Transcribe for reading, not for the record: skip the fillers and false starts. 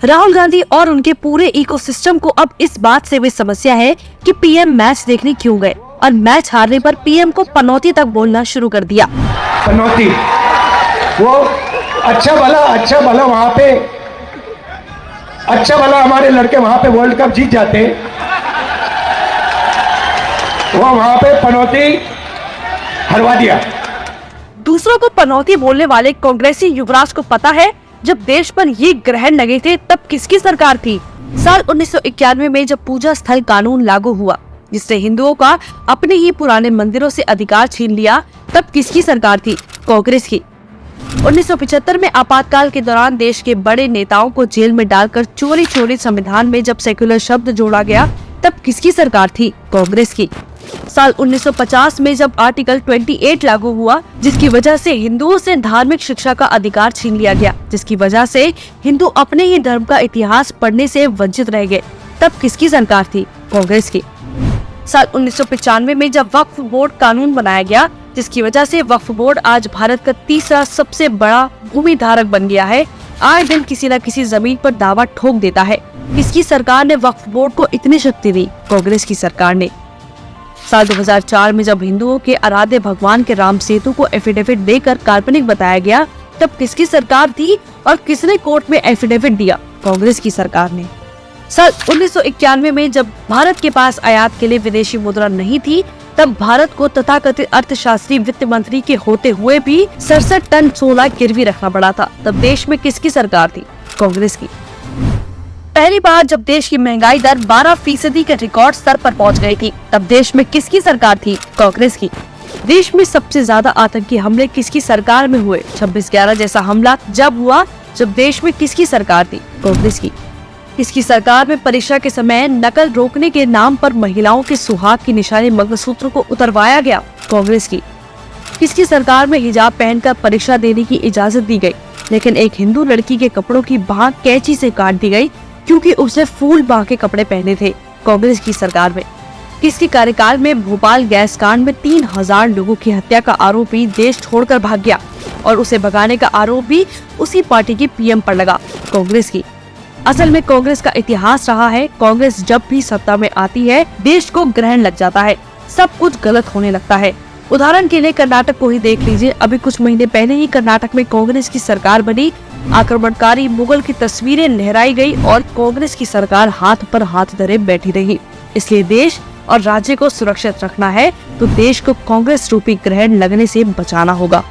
राहुल गांधी और उनके पूरे इकोसिस्टम को अब इस बात से भी समस्या है कि पीएम मैच देखने क्यों गए और मैच हारने पर पीएम को पनौती तक बोलना शुरू कर दिया। पनौती, वो अच्छा भला वहाँ पे, अच्छा भला हमारे लड़के वहाँ पे वर्ल्ड कप जीत जाते, वो वहाँ पे पनौती हरवा दिया। दूसरों को पनौती बोलने वाले कांग्रेसी युवराज को पता है जब देश पर ये ग्रहण लगे थे तब किसकी सरकार थी। साल 1991 में जब पूजा स्थल कानून लागू हुआ जिसने हिंदुओं का अपने ही पुराने मंदिरों से अधिकार छीन लिया, तब किसकी सरकार थी? कांग्रेस की। 1975 में आपातकाल के दौरान देश के बड़े नेताओं को जेल में डालकर चोरी चोरी संविधान में जब सेक्युलर शब्द जोड़ा गया, तब किसकी सरकार थी? कांग्रेस की। साल 1950 में जब आर्टिकल 28 लागू हुआ जिसकी वजह से हिंदुओं से धार्मिक शिक्षा का अधिकार छीन लिया गया, जिसकी वजह से हिंदू अपने ही धर्म का इतिहास पढ़ने से वंचित रह गए, तब किसकी सरकार थी? कांग्रेस की। साल 1995 में जब वक्फ बोर्ड कानून बनाया गया जिसकी वजह से वक्फ बोर्ड आज भारत का तीसरा सबसे बड़ा भूमि धारक बन गया है, आए दिन किसी न किसी जमीन पर दावा ठोक देता है। किसकी सरकार ने वक्फ बोर्ड को इतनी शक्ति दी? कांग्रेस की सरकार ने। साल 2004 में जब हिंदुओं के आराध्य भगवान के राम सेतु को एफिडेविट देकर काल्पनिक बताया गया, तब किसकी सरकार थी और किसने कोर्ट में एफिडेविट दिया? कांग्रेस की सरकार ने। साल 1991 में जब भारत के पास आयात के लिए विदेशी मुद्रा नहीं थी, तब भारत को तथाकथित अर्थशास्त्री वित्त मंत्री के होते हुए भी 67 टन सोना गिरवी रखना पड़ा था, तब देश में किसकी सरकार थी? कांग्रेस की। पहली बार जब देश की महंगाई दर 12% के रिकॉर्ड स्तर पर पहुंच गई थी, तब देश में किसकी सरकार थी? कांग्रेस की। देश में सबसे ज्यादा आतंकी हमले किसकी सरकार में हुए? 26/11 जैसा हमला जब हुआ जब देश में किसकी सरकार थी? कांग्रेस की। किसकी सरकार में परीक्षा के समय नकल रोकने के नाम पर महिलाओं के सुहाग की निशानी मंगलसूत्र को उतरवाया गया? कांग्रेस की। किसकी सरकार में हिजाब पहनकर परीक्षा देने की इजाजत दी गई, लेकिन एक हिंदू लड़की के कपड़ों की बाह कैंची से काट दी गई क्योंकि उसने फूल बाह के कपड़े पहने थे? कांग्रेस की सरकार में। किसके कार्यकाल में भोपाल गैस कांड में 3000 लोगों की हत्या का आरोपी देश छोड़कर भाग गया और उसे भगाने का आरोप भी उसी पार्टी के पीएम पर लगा? कांग्रेस की। असल में कांग्रेस का इतिहास रहा है, कांग्रेस जब भी सत्ता में आती है देश को ग्रहण लग जाता है, सब कुछ गलत होने लगता है। उदाहरण के लिए कर्नाटक को ही देख लीजिए, अभी कुछ महीने पहले ही कर्नाटक में कांग्रेस की सरकार बनी, आक्रमणकारी मुगल की तस्वीरें लहराई गई और कांग्रेस की सरकार हाथ पर हाथ धरे बैठी रही। इसलिए देश और राज्य को सुरक्षित रखना है तो देश को कांग्रेस रूपी ग्रहण लगने से बचाना होगा।